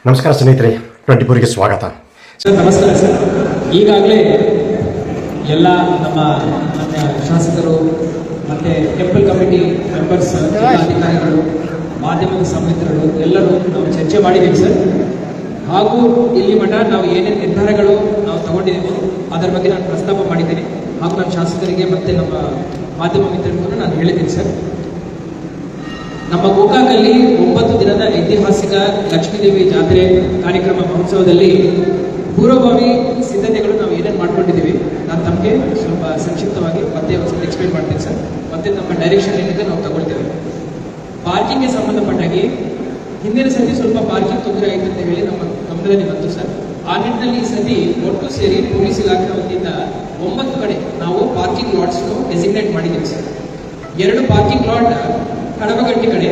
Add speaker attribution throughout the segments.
Speaker 1: ನಮಸ್ಕಾರ ಸ್ನೇಹಿತರೆ, 24ಗೆ ಸ್ವಾಗತ.
Speaker 2: ಸರ್ ನಮಸ್ಕಾರ ಸರ್. ಈಗಾಗಲೇ ಎಲ್ಲ ನಮ್ಮ ಶಾಸಕರು ಮತ್ತು ಟೆಂಪಲ್ ಕಮಿಟಿ ಮೆಂಬರ್ಸ್, ಅಧಿಕಾರಿಗಳು, ಮಾಧ್ಯಮದ ಸಂಮಿತ್ರರು ಎಲ್ಲರೂ ನಾವು ಚರ್ಚೆ ಮಾಡಿದ್ದೀವಿ ಸರ್. ಹಾಗೂ ಇಲ್ಲಿ ಮಠ ನಾವು ಏನೇನು ನಿರ್ಧಾರಗಳು ನಾವು ತಗೊಂಡಿದ್ದೀವೋ ಅದರ ಬಗ್ಗೆ ನಾನು ಪ್ರಸ್ತಾಪ ಮಾಡಿದ್ದೀನಿ. ಹಾಗೂ ನನ್ನ ಶಾಸಕರಿಗೆ ಮತ್ತು ನಮ್ಮ ಮಾಧ್ಯಮ ಮಿತ್ರರಿಗೂ ನಾನು ಹೇಳಿದ್ದೀನಿ ಸರ್. ನಮ್ಮ ಗೋಕಾಕಲ್ಲಿ 9 ದಿನದ ಐತಿಹಾಸಿಕ ಲಕ್ಷ್ಮೀದೇವಿ ಜಾತ್ರೆ ಕಾರ್ಯಕ್ರಮ ಮಹೋತ್ಸವದಲ್ಲಿ ಪೂರ್ವಭಾವಿ ಸಿದ್ಧತೆಗಳು ನಾವು ಏನೇನು ಮಾಡ್ಕೊಂಡಿದ್ದೀವಿ ನಾನು ತಮಗೆ ಸ್ವಲ್ಪ ಸಂಕ್ಷಿಪ್ತವಾಗಿ ಮತ್ತೆ ಒಂದು ಎಕ್ಸ್ಪ್ಲೇನ್ ಮಾಡ್ತೀನಿ ಸರ್. ಮತ್ತೆ ನಮ್ಮ ಡೈರೆಕ್ಷನ್ ಏನಿದೆ ನಾವು ತಗೊಳ್ತೇವೆ. ಪಾರ್ಕಿಂಗ್ಗೆ ಸಂಬಂಧಪಟ್ಟಾಗಿ ಹಿಂದಿನ ಸತಿ ಸ್ವಲ್ಪ ಪಾರ್ಕಿಂಗ್ ತೊಂದರೆ ಆಯಿತು ಅಂತ ಹೇಳಿ ನಮ್ಮ ಗಮನದಲ್ಲಿ ಬಂತು ಸರ್. ಆ ನಿಟ್ಟಿನಲ್ಲಿ ಈ ಸತಿ ಒಟ್ಟು ಸೇರಿ ಪೊಲೀಸ್ ಇಲಾಖೆ ವತಿಯಿಂದ 9 ಕಡೆ ನಾವು ಪಾರ್ಕಿಂಗ್ ಲಾಟ್ಸ್ನು ಡೆಸಿಗ್ನೇಟ್ ಮಾಡಿದ್ದೀವಿ ಸರ್. 2 ಪಾರ್ಕಿಂಗ್ ಲಾಟ್ ಕಡಬಗಟ್ಟಿ ಕಡೆ,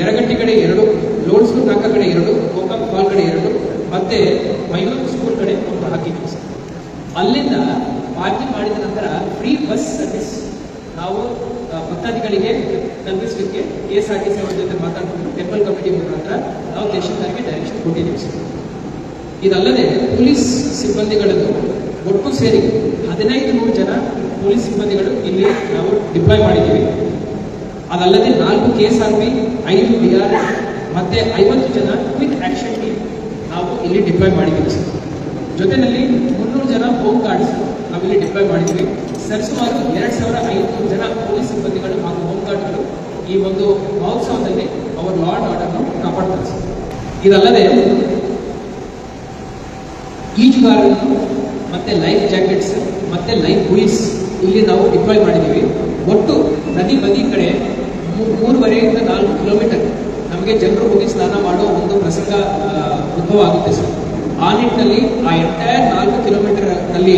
Speaker 2: ಯರಗಟ್ಟಿ ಕಡೆ 2, ಲೋಡ್ ಸ್ಕೂಲ್ ನಾಲ್ಕ ಕಡೆ 2, ಗೋಕಾಕ್ ಫಾಲ್ ಕಡೆ 2, ಮತ್ತೆ ಮೈಸೂರು ಸ್ಕೂಲ್ ಕಡೆ ಒಂದು ಹಾಕಿದ್ವಿ ಸರ್. ಅಲ್ಲಿಂದ ಪಾರ್ಕಿಂಗ್ ಮಾಡಿದ ನಂತರ ಫ್ರೀ ಬಸ್ ಸರ್ವಿಸ್ ನಾವು ಭಕ್ತಾದಿಗಳಿಗೆ ಕಲ್ಪಿಸಲಿಕ್ಕೆ KSRTC ಅವ್ರ ಜೊತೆ ಮಾತಾಡಿಕೊಂಡು ಟೆಂಪಲ್ ಕಮಿಟಿ ಮುಖಾಂತರ ನಾವು ತಹಶೀಲ್ದಾರ್ಗೆ ಡೈರೆಕ್ಷನ್ ಕೊಟ್ಟಿದ್ದೀವಿ ಸರ್. ಇದಲ್ಲದೆ ಪೊಲೀಸ್ ಸಿಬ್ಬಂದಿಗಳನ್ನು ಒಟ್ಟು ಸೇರಿ 1500 ಜನ ಪೊಲೀಸ್ ಸಿಬ್ಬಂದಿಗಳು ಇಲ್ಲಿ ನಾವು ಡಿಪ್ಲಾಯ್ ಮಾಡಿದ್ದೀವಿ. ಅದಲ್ಲದೆ 4 KSRP, 5 DR ಮತ್ತೆ 50 ಜನ ಕ್ವಿಕ್ ಆಕ್ಷನ್ ಟೀಮ್ ನಾವು ಇಲ್ಲಿ ಡಿಪ್ಲಾಯ್ ಮಾಡಿದ್ದೀವಿ ಸರ್. ಜೊತೆಯಲ್ಲಿ 300 ಜನ ಹೋಮ್ ಗಾರ್ಡ್ಸ್ ನಾವಿಲ್ಲಿ ಡಿಪ್ಲಾಯ್ ಮಾಡಿದ್ದೀವಿ. ಸರಿಸುಮಾರು 2500 ಜನ ಪೊಲೀಸ್ ಸಿಬ್ಬಂದಿಗಳು ಹಾಗೂ ಹೋಮ್ ಗಾರ್ಡ್ಗಳು ಈ ಒಂದು ಮಹೋತ್ಸವದಲ್ಲಿ ಅವರ ಲಾ ಅಂಡ್ ಆರ್ಡರ್ನ ಕಾಪಾಡ್ತಾರೆ ಸರ್. ಇದಲ್ಲದೆ ಈಜುಗಾರರು ಮತ್ತೆ ಲೈಫ್ ಜಾಕೆಟ್ಸ್ ಮತ್ತೆ ಲೈಫ್ ಬುಯ್ಸ್ ಇಲ್ಲಿ ನಾವು ಡಿಪ್ಲಾಯ್ ಮಾಡಿದ್ದೀವಿ. ಒಟ್ಟು ನದಿ ಬದಿ ಕಡೆ 3.5 ರಿಂದ 4 ಕಿಲೋಮೀಟರ್ ನಮಗೆ ಜನರು ಹೋಗಿ ಸ್ನಾನ ಮಾಡೋ ಒಂದು ಪ್ರಸಂಗ ಉದ್ಭವ ಆಗುತ್ತೆ ಸರ್. ಆ ನಿಟ್ಟಿನಲ್ಲಿ ಆ ಎಂಟೈರ್ 4 ಕಿಲೋಮೀಟರ್ನಲ್ಲಿ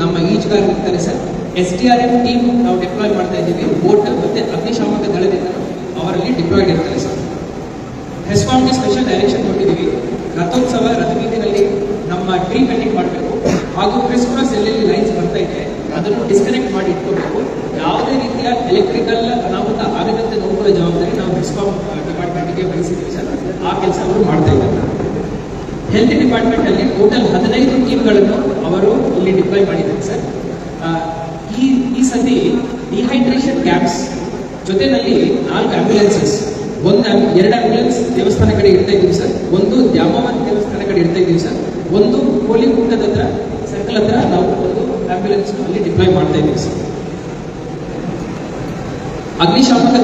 Speaker 2: ನಮ್ಮ ಈಜುಗಾರರು ಇರ್ತಾರೆ ಸರ್. SDRF ಟೀಮ್ ನಾವು ಡಿಪ್ಲಾಯ್ ಮಾಡ್ತಾ ಇದ್ದೀವಿ. ಬೋಟ್ ಮತ್ತೆ ಅಗ್ನಿಶಾಮಕ ದಳದಿಂದ ಅವರಲ್ಲಿ ಡಿಪ್ಲಾಯ್ಡ್ ಇರ್ತಾರೆ ಸರ್. ಹೆಸ್ಕಾಂಗೆ ಸ್ಪೆಷಲ್ ಡೈರೆಕ್ಷನ್ ಕೊಟ್ಟಿದ್ದೀವಿ. ರಥೋತ್ಸವ ರಥಬೀದಿನಲ್ಲಿ ನಮ್ಮ ಟ್ರೀ ಕಟಿಂಗ್ ಮಾಡಬೇಕು. ಹಾಗೂ ಕ್ರಿಸ್ಮಸ್ ಎಲ್ಲೆಲ್ಲಿ ಲೈನ್ಸ್ ಬರ್ತಾ ಇದೆ ಅದನ್ನು ಡಿಸ್ಕನೆಕ್ಟ್ ಮಾಡಿ ಇಟ್ಕೋಬೇಕು. ಯಾವುದೇ ರೀತಿಯ ಎಲೆಕ್ಟ್ರಿಕಲ್ ಅನಾಹುತ ಆಗದಂತೆ ನೋಡ್ಕೊಳ್ಳೋ ಜವಾಬ್ದಾರಿ ನಾವು ಹೆಸ್ಕಾಂ ಡಿಪಾರ್ಟ್ಮೆಂಟ್ಗೆ ವಹಿಸಿದ್ದೀವಿ ಸರ್. ಆ ಕೆಲಸ ಅವರು ಮಾಡ್ತಾ ಇದ್ದಾರೆ. ಹೆಲ್ತ್ ಡಿಪಾರ್ಟ್ಮೆಂಟಲ್ಲಿ ಟೋಟಲ್ 15 ಟೀಮ್ಗಳನ್ನು ಅವರು ಇಲ್ಲಿ ಡಿಪ್ಲಾಯ್ ಮಾಡಿದ್ದಾರೆ ಸರ್. ಈ ಸತಿ ಡಿಹೈಡ್ರೇಷನ್ ಕ್ಯಾಂಪ್ಸ್ ಜೊತೆಯಲ್ಲಿ 4 ಆಂಬ್ಯುಲೆನ್ಸಸ್, 2 ಆಂಬ್ಯುಲೆನ್ಸ್ ದೇವಸ್ಥಾನ ಕಡೆ ಇಡ್ತಾ ಇದ್ದೀವಿ ಸರ್. 1 ದ್ಯಾಮವ್ವನ ದೇವಸ್ಥಾನ ಕಡೆ ಇಡ್ತಾ ಇದ್ದೀವಿ ಸರ್. 1 ಕೋಳಿಗುಡ್ಡದ ಹತ್ರ ಸರ್ಕಲ್ ಹತ್ರ ನಾವು 1 ಆಂಬ್ಯುಲೆನ್ಸ್ ಅಲ್ಲಿ ಡಿಪ್ಲಾಯ್ ಮಾಡ್ತಾ ಇದ್ದೀವಿ ಸರ್. ಅಗ್ನಿಶಾಮಕ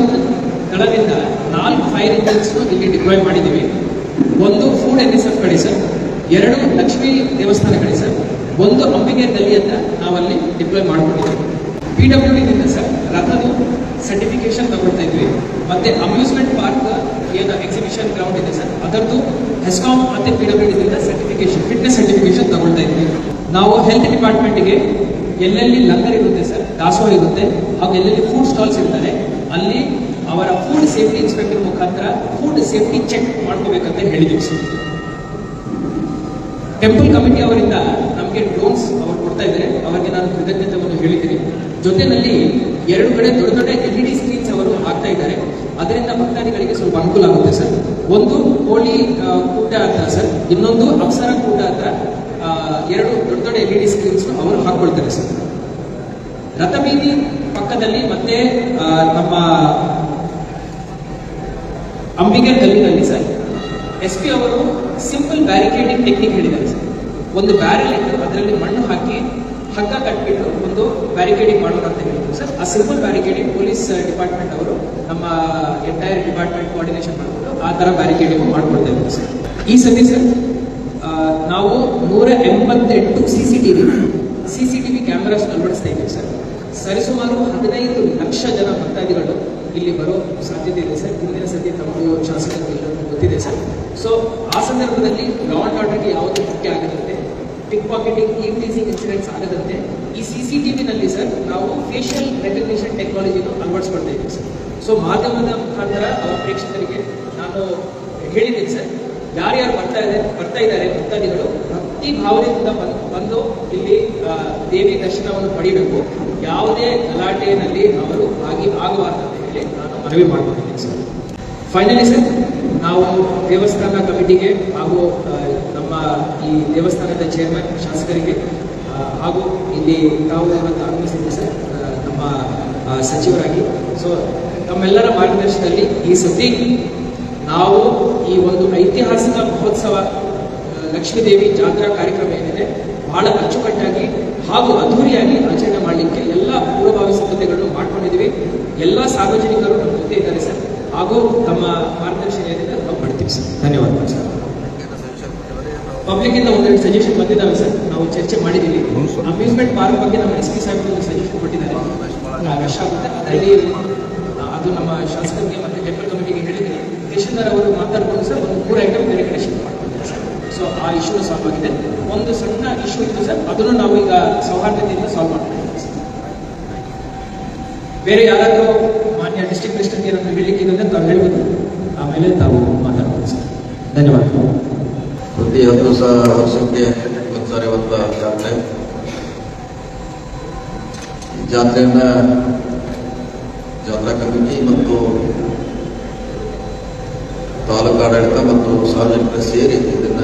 Speaker 2: ದಳದಿಂದ 4 ಫೈರ್ ಇಂಜಿನ್ಸ್ ಇಲ್ಲಿ ಡಿಪ್ಲಾಯ್ ಮಾಡಿದ್ದೀವಿ. 1 ಫುಡ್ NSF ಕಡೆ ಸರ್, 2 ಲಕ್ಷ್ಮೀ ದೇವಸ್ಥಾನ ಕಡೆ ಸರ್, 1 ಅಂಬಿಗೆ ಗಲ್ಲಿ ಅಂತ ನಾವಲ್ಲಿ ಡಿಪ್ಲಾಯ್ ಮಾಡ್ಕೊಂಡಿದ್ದೀವಿ. PWDದಿಂದ ಸರ್ ರಥದ ಸರ್ಟಿಫಿಕೇಶನ್ ತಗೊಳ್ತಾ ಇದ್ವಿ. ಮತ್ತೆ ಅಮ್ಯೂಸ್ಮೆಂಟ್ ಪಾರ್ಕ್ ಏನು ಎಕ್ಸಿಬಿಷನ್ ಗ್ರೌಂಡ್ ಇದೆ ಸರ್ ಅದರದ್ದು ಹೆಸ್ಕಾಂ ಮತ್ತೆ PWDದಿಂದ ಸರ್ಟಿಫಿಕೇಶನ್, ಫಿಟ್ನೆಸ್ ಸರ್ಟಿಫಿಕೇಶನ್ ತಗೊಳ್ತಾ ಇದ್ವಿ. ನಾವು ಹೆಲ್ತ್ ಡಿಪಾರ್ಟ್ಮೆಂಟ್ಗೆ ಎಲ್ಲೆಲ್ಲಿ ಲಂಗರ್ ಇರುತ್ತೆ ಸರ್, ದಾಸೋಹ ಇರುತ್ತೆ, ಹಾಗೂ ಎಲ್ಲೆಲ್ಲಿ ಫುಡ್ ಸ್ಟಾಲ್ಸ್ ಇರ್ತಾರೆ ಅಲ್ಲಿ ಅವರ ಫುಡ್ ಸೇಫ್ಟಿ ಇನ್ಸ್ಪೆಕ್ಟರ್ ಮುಖಾಂತರ ಫುಡ್ ಸೇಫ್ಟಿ ಚೆಕ್ ಮಾಡ್ಕೋಬೇಕಂತ ಹೇಳಿದ್ದೀವಿ ಸರ್. ಟೆಂಪಲ್ ಕಮಿಟಿ ಅವರಿಂದ ನಮಗೆ ಡ್ರೋನ್ಸ್ ಅವರು ಕೊಡ್ತಾ ಇದ್ದಾರೆ, ಅವರಿಗೆ ನಾನು ಕೃತಜ್ಞತೆಯನ್ನು ಹೇಳಿದ್ದೀನಿ. ಜೊತೆಯಲ್ಲಿ 2 ಕಡೆ ದೊಡ್ಡ LED ಸ್ಕ್ರೀನ್ಸ್ ಅವರು ಹಾಕ್ತಾ ಇದ್ದಾರೆ. ಅದರಿಂದ ಭಕ್ತಾದಿಗಳಿಗೆ ಸ್ವಲ್ಪ ಅನುಕೂಲ ಆಗುತ್ತೆ ಸರ್. 1 ಕೋಳಿ ಕೂಟ ಹತ್ರ ಸರ್, ಇನ್ನೊಂದು ಅಪ್ಸರ ಕೂಟ ಹತ್ರ 2 ದೊಡ್ಡ LED ಸ್ಕ್ರೀನ್ಸ್ ಅವರು ಹಾಕೊಳ್ತಾರೆ ಸರ್. ರಥಬೀದಿ ಪಕ್ಕದಲ್ಲಿ ಮತ್ತೆ ನಮ್ಮ ಅಂಬಿಗೆ ಗಲ್ಲಿನಲ್ಲಿ ಸರ್ SP ಅವರು ಸಿಂಪಲ್ ಬ್ಯಾರಿಕೇಡಿಂಗ್ ಟೆಕ್ನಿಕ್ ಹೇಳಿದ್ದಾರೆ ಸರ್. 1 ಬ್ಯಾರೆಲ್ ಇಟ್ಟು ಅದರಲ್ಲಿ ಮಣ್ಣು ಹಾಕಿ ಹಗ್ಗ ಕಟ್ಬಿಟ್ಟು ಒಂದು ಬ್ಯಾರಿಕೇಡಿಂಗ್ ಮಾಡೋಣ ಅಂತ ಹೇಳಿದ್ರು ಸರ್. ಆ ಸಿಂಪಲ್ ಬ್ಯಾರಿಕೇಡಿಂಗ್ ಪೊಲೀಸ್ ಡಿಪಾರ್ಟ್ಮೆಂಟ್ ಅವರು ನಮ್ಮ ಎಂಟೈರ್ ಡಿಪಾರ್ಟ್ಮೆಂಟ್ ಕೋಆರ್ಡಿನೇಷನ್ ಮಾಡಿಕೊಂಡು ಆ ಥರ ಬ್ಯಾರಿಕೇಡಿಂಗ್ ಮಾಡ್ಕೊಳ್ತಾ ಇದ್ದೀವಿ ಸರ್. ಈ ಸತಿ ಸರ್ ನಾವು 188 CCTV ಕ್ಯಾಮೆರಾಸ್ ಅಳವಡಿಸ್ತಾ ಇದ್ದೀವಿ ಸರ್. ಸರಿಸುಮಾರು 15 ಲಕ್ಷ ಜನ ಭಕ್ತಾದಿಗಳು ಇಲ್ಲಿ ಬರೋ ಸಾಧ್ಯತೆ ಇದೆ ಸರ್. ಹಿಂದಿನ ಸತಿ ತಮ್ಮದು ಶಾಸಕರು ಎಲ್ಲರಿಗೂ ಗೊತ್ತಿದೆ ಸರ್. ಸೊ ಆ ಸಂದರ್ಭದಲ್ಲಿ ಲಾ ಅಂಡ್ ಆರ್ಡರ್ಗೆ ಯಾವುದೇ ಮುಖ್ಯ ಆಗದಂತೆ, ಪಿಕ್ ಪಾಕೆಟಿಂಗ್, ಟೀಸಿಂಗ್ ಇನ್ಸಿಡೆಂಟ್ಸ್ ಆಗದಂತೆ ಈ CCTVನಲ್ಲಿ ಸರ್ ನಾವು ಫೇಶಿಯಲ್ ರೆಕಗ್ನಿಷನ್ ಟೆಕ್ನಾಲಜಿನ ಅಳವಡಿಸ್ಕೊಳ್ತಾ ಇದ್ದೀವಿ ಸರ್. ಸೊ ಮಾಧ್ಯಮದ ಮುಖಾಂತರ ಅವರ ಪ್ರೇಕ್ಷಕರಿಗೆ ನಾನು ಹೇಳಿದ್ದೀನಿ ಸರ್, ಯಾರ್ಯಾರು ಬರ್ತಾ ಇದ್ದಾರೆ ಭಕ್ತಾದಿಗಳು ಭಕ್ತಿ ಭಾವನೆಯಿಂದ ಬಂದು ಇಲ್ಲಿ ದೇವಿ ದರ್ಶನವನ್ನು ಪಡೆಯಬೇಕು. ಯಾವುದೇ ಗಲಾಟೆಯಲ್ಲಿ ಅವರು ಆಗಬಾರ್ದು ಅಂತ ಹೇಳಿ ನಾನು ಮನವಿ ಮಾಡ್ಕೊಂಡಿದ್ದೀನಿ ಸರ್. ಫೈನಲಿ ಸರ್ ನಾವು ದೇವಸ್ಥಾನ ಕಮಿಟಿಗೆ ಹಾಗೂ ನಮ್ಮ ಈ ದೇವಸ್ಥಾನದ ಚೇರ್ಮನ್ ಶಾಸಕರಿಗೆ ಹಾಗೂ ಇಲ್ಲಿ ತಾವು ಇವತ್ತು ಆಗಮಿಸಿದ್ದೆ ಸರ್ ನಮ್ಮ ಸಚಿವರಾಗಿ. ಸೊ ತಮ್ಮೆಲ್ಲರ ಮಾರ್ಗದರ್ಶನದಲ್ಲಿ ಈ ಸತಿ ನಾವು ಈ ಒಂದು ಐತಿಹಾಸಿಕ ಮಹೋತ್ಸವ ಲಕ್ಷ್ಮೀದೇವಿ ಜಾತ್ರಾ ಕಾರ್ಯಕ್ರಮ ಏನಿದೆ ಬಹಳ ಅಚ್ಚುಕಟ್ಟಾಗಿ ಹಾಗೂ ಅದ್ಧೂರಿಯಾಗಿ ಆಚರಣೆ ಮಾಡಲಿಕ್ಕೆ ಎಲ್ಲ ಪೂರ್ವಭಾವಿ ಸಿದ್ಧತೆಗಳನ್ನು ಮಾಡ್ಕೊಂಡಿದ್ದೀವಿ. ಎಲ್ಲ ಸಾರ್ವಜನಿಕರು ನಮ್ಮ ಜೊತೆ ಇದ್ದಾರೆ ಸರ್, ಹಾಗೂ ತಮ್ಮ ಮಾರ್ಗದರ್ಶನ ಏನಿದೆ ನಾವು ಪಡ್ತೀವಿ ಸರ್. ಧನ್ಯವಾದಗಳು ಸರ್. ಪಬ್ಲಿಕ್ ಇಂದ ಒಂದೆರಡು ಸಜೆಷನ್ ಬಂದಿದ್ದಾವೆ ಸರ್, ನಾವು ಚರ್ಚೆ ಮಾಡಿದ್ದೀವಿ. ಅಮ್ಯೂಸ್ಮೆಂಟ್ ಪಾರ್ಕ್ ಬಗ್ಗೆ ನಮ್ಮ ಎಸ್ ಪಿ ಸಾಹೇಬ್ ಒಂದು ಸಜೆಷನ್ ಕೊಟ್ಟಿದ್ದಾರೆ, ರಶ್ ಆಗುತ್ತೆ ಅದರಲ್ಲಿ. ಅದು ನಮ್ಮ ಶಾಸಕರಿಗೆ ಮತ್ತು ಟೆಂಪಲ್ ಕಮಿಟಿಗೆ ಹೇಳಿದ್ದೀನಿ. ತಹಶೀಲ್ದಾರ್ ಅವರು ಮಾತಾಡ್ಕೊಂಡು ಸರ್ ಒಂದು 3 ಐಟಮ್ ಬೇರೆ ಕಡೆ ಶಿಫ್ಟ್ ಮಾಡ್ಕೊಂಡಿದ್ದಾರೆ ಸರ್. ಸೊ ಆ ಇಶ್ಯೂ ಸಾಲ್ವ್ ಆಗಿದೆ. ಒಂದು ಸಣ್ಣ ಇಶ್ಯೂ ಇತ್ತು ಸರ್, ಅದನ್ನು ನಾವು ಈಗ ಸೌಹಾರ್ದತೆಯಿಂದ ಸಾಲ್ವ್ ಮಾಡ್ಕೊಂಡಿದ್ದೀವಿ ಸರ್. ಬೇರೆ ಯಾರಾದರೂ ಮಾನ್ಯ ಡಿಸ್ಟ್ರಿಕ್ಟ್ ಮಿನಿಸ್ಟರ್ಗೆ ಏನಾದರೂ ಹೇಳಲಿಕ್ಕೆ ಇದೆ ತಾವು ಹೇಳ್ಬೋದು, ಆಮೇಲೆ ತಾವು ಮಾತಾಡ್ಬೋದು ಸರ್. ಧನ್ಯವಾದಗಳು.
Speaker 3: ಪ್ರತಿ 10 ವರ್ಷಕ್ಕೆ ಒಂದ್ಸಾರಿ ಒಂದು ಜಾತ್ರೆ. ಈ ಜಾತ್ರೆಯನ್ನ ಜಾತ್ರಾ ಕಮಿಟಿ ಮತ್ತು ತಾಲೂಕು ಆಡಳಿತ ಮತ್ತು ಸಾರ್ವಜನಿಕರು ಸೇರಿ ಇದನ್ನ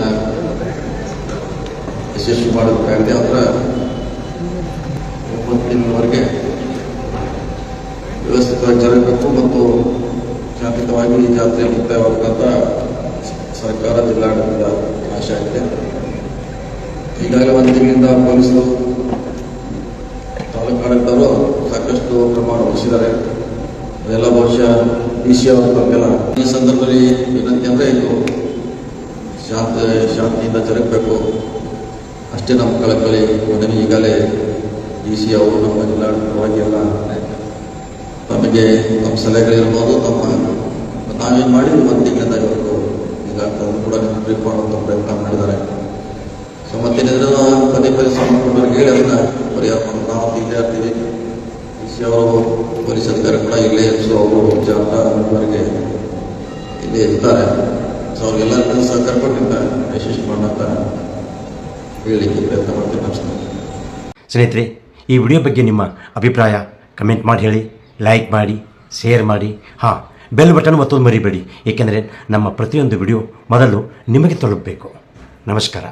Speaker 3: ಯಶಸ್ವಿ ಮಾಡಬೇಕಾಗಿದೆ. ಅದರ 9 ತಿಂಗಳವರೆಗೆ ವ್ಯವಸ್ಥಿತವಾಗಿ ಜರಗಬೇಕು ಮತ್ತು ಶಾಂತಿಯುತವಾಗಿ ಈ ಜಾತ್ರೆ ಮುಕ್ತಾಯವಾಗಬೇಕಂತ ಸರ್ಕಾರ ಜಿಲ್ಲಾಡಳಿತದ ಆಶೆ ಆಗಿದೆ. ಈಗಾಗಲೇ 1 ತಿಂಗಳಿಂದ ಪೊಲೀಸರು ತಾಲೂಕು ಆಡಳಿತರು ಸಾಕಷ್ಟು ಪ್ರಮಾಣ ವಹಿಸಿದ್ದಾರೆ. ಅದೆಲ್ಲ ಬಹುಶಃ DC ಅವರು ತಮಗೆಲ್ಲ ಈ ಸಂದರ್ಭದಲ್ಲಿ ವಿನಂತಿ ಅಂದರೆ ಇದು ಶಾಂತಿಯಿಂದ ಜರುಗಬೇಕು ಅಷ್ಟೇ ನಮ್ಮ ಕಳಕಳಿ. ನನಗೆ ಈಗಾಗಲೇ DC ಅವರು ನಮ್ಮ ಜಿಲ್ಲಾಡಳಿತವಾಗಿ ಎಲ್ಲ ತಮಗೆ ನಮ್ಮ ಸಲಹೆಗಳಿರ್ಬೋದು, ನಾವೇನು ಮಾಡಿದ್ವಿ 1 ತಿಂಗಳಿಂದ ಇವತ್ತು ಈಗ ಅದನ್ನು ಕೂಡ ರಿಪೋರ್ಟ್ ಮಾಡುವಂಥ ಪ್ರಯತ್ನ ಮಾಡಿದ್ದಾರೆ. ಸೊ ಮತ್ತೇನಿದ್ರೆ ಪದೇ ಸಂಬಂಧಪಟ್ಟವ್ರಿಗೆ ಹೇಳಿ ಅದನ್ನ ಪರಿಹಾರ ಮಾಡೋದು. ನಾವು ಇಲ್ಲೇ ಇರ್ತೀವಿ, DC ಅವರು ಪೊಲೀಸ್ ಅಧಿಕಾರಿ ಕೂಡ ಇಲ್ಲೇ ಸೊ ಅವರು ಜಾತ್ರೆವರೆಗೆ ಇಲ್ಲೇ ಇರ್ತಾರೆ. ಸೊ ಅವ್ರಿಗೆಲ್ಲರಿಗೂ ಸಹಕಾರ ಕೊಟ್ಟಿದ್ದ ಯಶಸ್ವಿ ಮಾಡೋಂತ ಹೇಳಲಿಕ್ಕೆ ಪ್ರಯತ್ನ ಮಾಡ್ತೀನಿ. ನಮಸ್ಕಾರ
Speaker 1: ಸ್ನೇಹಿತರೆ, ಈ ವಿಡಿಯೋ ಬಗ್ಗೆ ನಿಮ್ಮ ಅಭಿಪ್ರಾಯ ಕಮೆಂಟ್ ಮಾಡಿ ಹೇಳಿ, ಲೈಕ್ ಮಾಡಿ, ಶೇರ್ ಮಾಡಿ, ಹಾಂ ಬೆಲ್ ಬಟನ್ ಒತ್ತೋದು ಮರಿಬೇಡಿ, ಏಕೆಂದರೆ ನಮ್ಮ ಪ್ರತಿಯೊಂದು ವಿಡಿಯೋ ಮೊದಲು ನಿಮಗೆ ತಲುಪಬೇಕು. ನಮಸ್ಕಾರ.